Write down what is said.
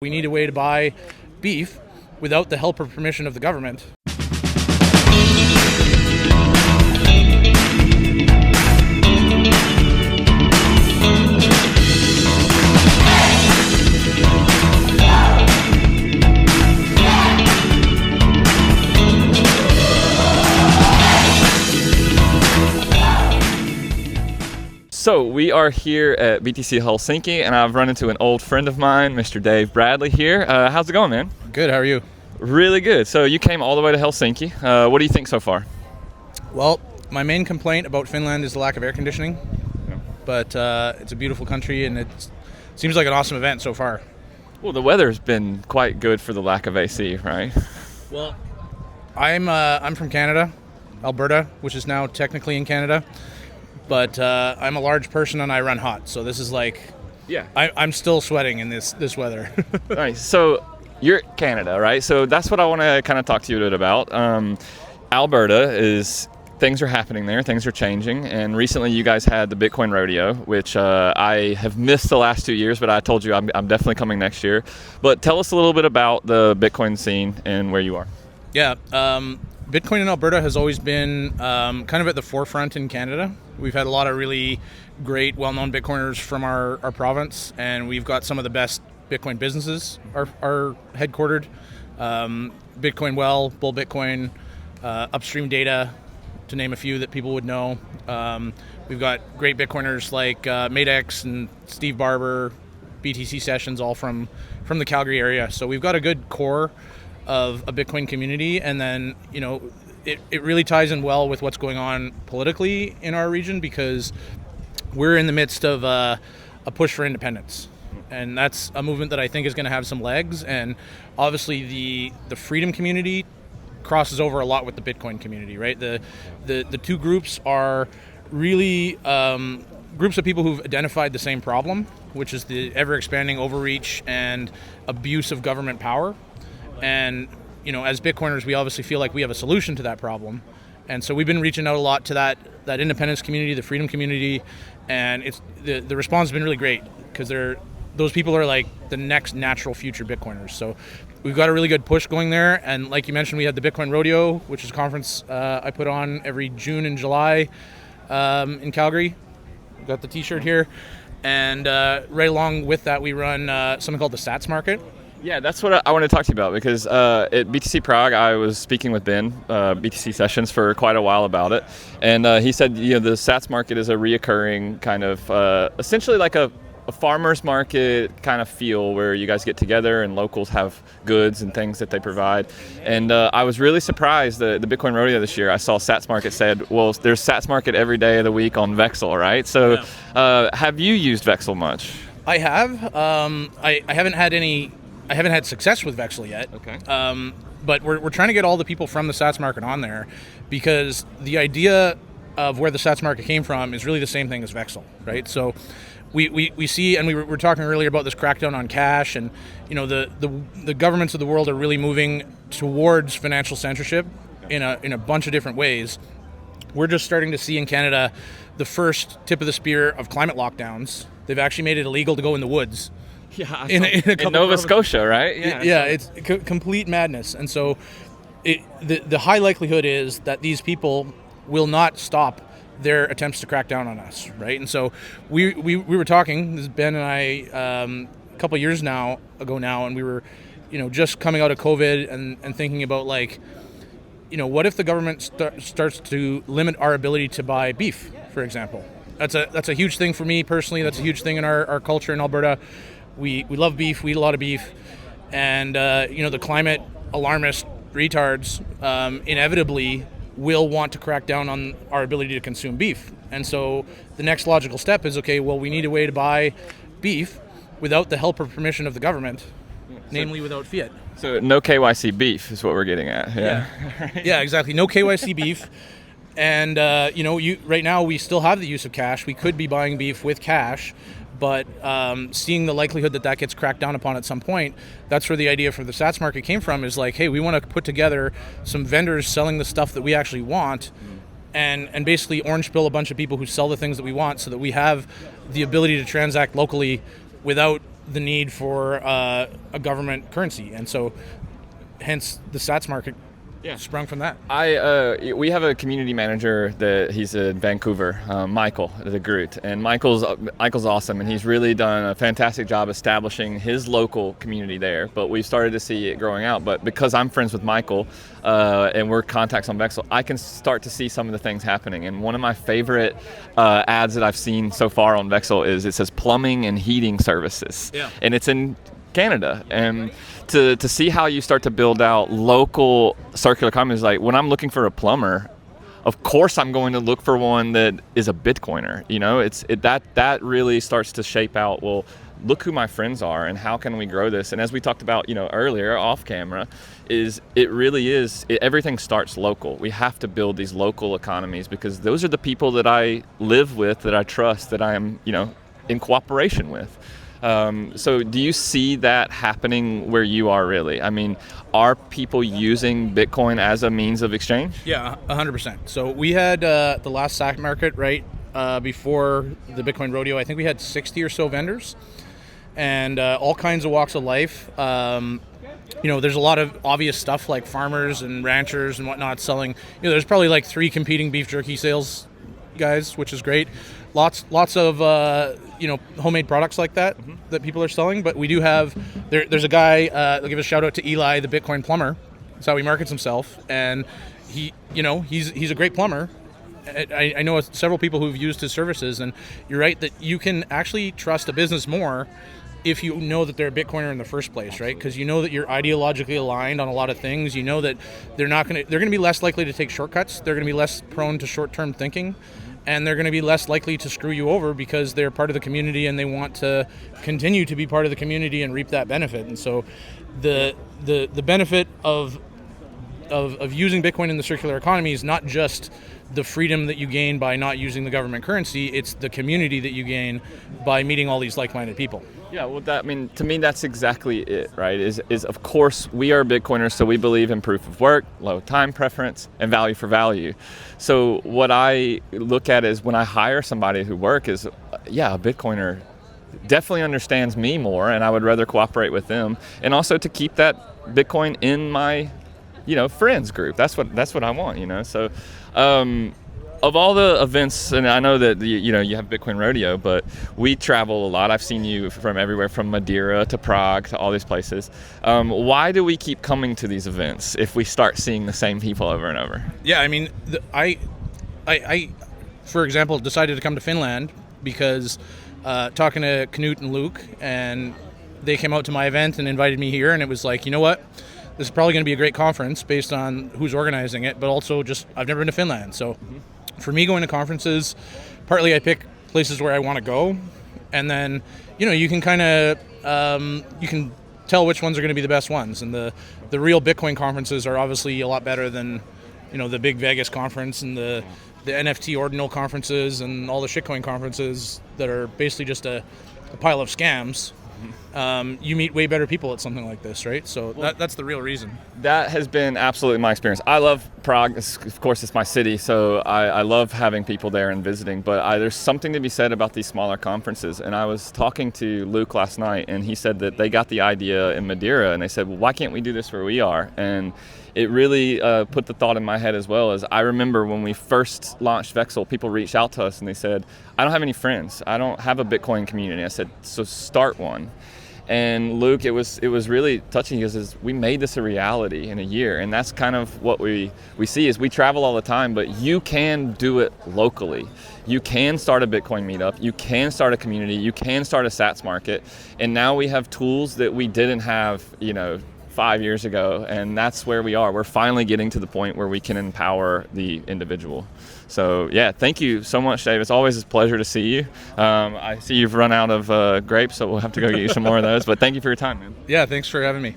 We need a way to buy beef without the help or permission of the government. So we are here at BTC Helsinki, and I've run into an old friend of mine, Mr. Dave Bradley here. How's it going, man? Good, how are you? Really good. So you came all the way to Helsinki. What do you think so far? Well, my main complaint about Finland is the lack of air conditioning. Yeah. But it's a beautiful country, and it seems like an awesome event so far. Well, the weather's been quite good for the lack of AC, right? Well, I'm from Canada, Alberta, which is now technically in Canada. But I'm a large person and I run hot, so this is like, yeah, I'm still sweating in this weather. Nice. So you're Canada, right? So that's what I want to kind of talk to you a bit about. Alberta things are happening there, things are changing, and recently you guys had the Bitcoin Rodeo, which I have missed the last 2 years, but I told you I'm definitely coming next year. But tell us a little bit about the Bitcoin scene and where you are. Yeah, Bitcoin in Alberta has always been kind of at the forefront in Canada. We've had a lot of really great, well-known Bitcoiners from our province, and we've got some of the best Bitcoin businesses are headquartered. Bitcoin Well, Bull Bitcoin, Upstream Data, to name a few that people would know. We've got great Bitcoiners like Matex and Steve Barber, BTC Sessions, all from the Calgary area. So we've got a good core of a Bitcoin community, and then it really ties in well with what's going on politically in our region, because we're in the midst of a push for independence, and that's a movement that I think is going to have some legs. And obviously the freedom community crosses over a lot with the Bitcoin community, right? The two groups are really groups of people who've identified the same problem, which is the ever-expanding overreach and abuse of government power. And as Bitcoiners, we obviously feel like we have a solution to that problem, and so we've been reaching out a lot to that independence community, the freedom community, and it's the response has been really great, because those people are like the next natural future Bitcoiners. So we've got a really good push going there, and like you mentioned, we had the Bitcoin Rodeo, which is a conference I put on every June and July in Calgary. We've got the T-shirt here, and right along with that, we run something called the Sats Market. Yeah, that's what I want to talk to you about, because at BTC Prague, I was speaking with Ben, BTC Sessions, for quite a while about it. And he said, the Sats market is a reoccurring kind of, essentially like a farmer's market kind of feel, where you guys get together and locals have goods and things that they provide. And I was really surprised that the Bitcoin Rodeo this year, I saw Sats Market said, well, there's Sats Market every day of the week on Vexel, right? So have you used Vexel much? I have. I haven't had success with Vexel yet. Okay. But we're trying to get all the people from the Sats Market on there, because the idea of where the Sats Market came from is really the same thing as Vexel, right? So we see, and we were talking earlier about this crackdown on cash, and the governments of the world are really moving towards financial censorship in a bunch of different ways. We're just starting to see in Canada the first tip of the spear of climate lockdowns. They've actually made it illegal to go in the woods. Yeah, in Nova Scotia, right? Yeah, it's complete madness. And so the high likelihood is that these people will not stop their attempts to crack down on us, right? And so we were talking, this is Ben and I, a couple of years ago now, and we were just coming out of COVID and thinking about, like, what if the government starts to limit our ability to buy beef, for example? That's a huge thing for me personally. That's a huge thing in our culture in Alberta. We love beef. We eat a lot of beef, and the climate alarmist retards inevitably will want to crack down on our ability to consume beef. And so the next logical step is, okay, well, we need a way to buy beef without the help or permission of the government, namely without fiat. So no KYC beef is what we're getting at. Yeah. Yeah, exactly. No KYC beef. And right now we still have the use of cash. We could be buying beef with cash. But seeing the likelihood that gets cracked down upon at some point, that's where the idea for the Sats Market came from, is like, hey, we want to put together some vendors selling the stuff that we actually want, and basically orange pill a bunch of people who sell the things that we want, so that we have the ability to transact locally without the need for a government currency, and so hence the sats market sprung from that. We have a community manager that he's in Vancouver, Michael the Groot, and Michael's awesome, and he's really done a fantastic job establishing his local community there. But we've started to see it growing out. But because I'm friends with Michael and we're contacts on Vexel, I can start to see some of the things happening. And one of my favorite ads that I've seen so far on Vexel is it says plumbing and heating services, and it's in Canada. And to see how you start to build out local circular economies, like when I'm looking for a plumber, of course I'm going to look for one that is a Bitcoiner. That really starts to shape out, well, look who my friends are and how can we grow this. And as we talked about earlier off camera, everything starts local. We have to build these local economies because those are the people that I live with, that I trust, that I am in cooperation with. So do you see that happening where you are really? I mean, are people using Bitcoin as a means of exchange? Yeah, 100%. So we had the last SAC market, right, before the Bitcoin rodeo. I think we had 60 or so vendors and all kinds of walks of life. There's a lot of obvious stuff like farmers and ranchers and whatnot selling. There's probably like 3 competing beef jerky sales guys, which is great. Lots of homemade products like that that people are selling. But we do have there's a guy. I'll give a shout out to Eli, the Bitcoin plumber. That's how he markets himself, and he's a great plumber. I know several people who've used his services, and you're right that you can actually trust a business more if you know that they're a Bitcoiner in the first place, right? Because you know that you're ideologically aligned on a lot of things. You know that they're going to be less likely to take shortcuts. They're going to be less prone to short-term thinking. And they're going to be less likely to screw you over because they're part of the community and they want to continue to be part of the community and reap that benefit. And so the benefit of using Bitcoin in the circular economy is not just the freedom that you gain by not using the government currency, it's the community that you gain by meeting all these like-minded people. Yeah, well, to me, that's exactly it, right? Is of course, we are Bitcoiners, so we believe in proof of work, low time preference, and value for value. So what I look at is when I hire somebody who work is, a Bitcoiner definitely understands me more, and I would rather cooperate with them. And also to keep that Bitcoin in my, friends group. That's what I want, So, of all the events, and I know that you have Bitcoin Rodeo, but we travel a lot. I've seen you from everywhere, from Madeira to Prague to all these places. Why do we keep coming to these events if we start seeing the same people over and over? Yeah, I mean, I for example, decided to come to Finland because talking to Knut and Luke, and they came out to my event and invited me here, and it was like, you know what? This is probably going to be a great conference based on who's organizing it, but also just I've never been to Finland, so. For me, going to conferences, partly I pick places where I want to go, and then you can kind of you can tell which ones are going to be the best ones. And the real Bitcoin conferences are obviously a lot better than the big Vegas conference and the NFT ordinal conferences and all the shitcoin conferences that are basically just a pile of scams. You meet way better people at something like this, right? So that's the real reason. That has been absolutely my experience. I love Prague. Of course, it's my city, so I love having people there and visiting. But there's something to be said about these smaller conferences. And I was talking to Luke last night, and he said that they got the idea in Madeira, and they said, well, why can't we do this where we are? And it really put the thought in my head as well. As I remember when we first launched Vexel, people reached out to us and they said, I don't have any friends. I don't have a Bitcoin community. I said, so start one. And Luke, it was really touching because we made this a reality in a year. And that's kind of what we see is we travel all the time, but you can do it locally. You can start a Bitcoin meetup. You can start a community. You can start a sats market. And now we have tools that we didn't have, 5 years ago, and that's where we are. We're finally getting to the point where we can empower the individual. So yeah, thank you so much, Dave. It's always a pleasure to see you. I see you've run out of grapes, so we'll have to go get you some more of those, but thank you for your time, man. Yeah, thanks for having me.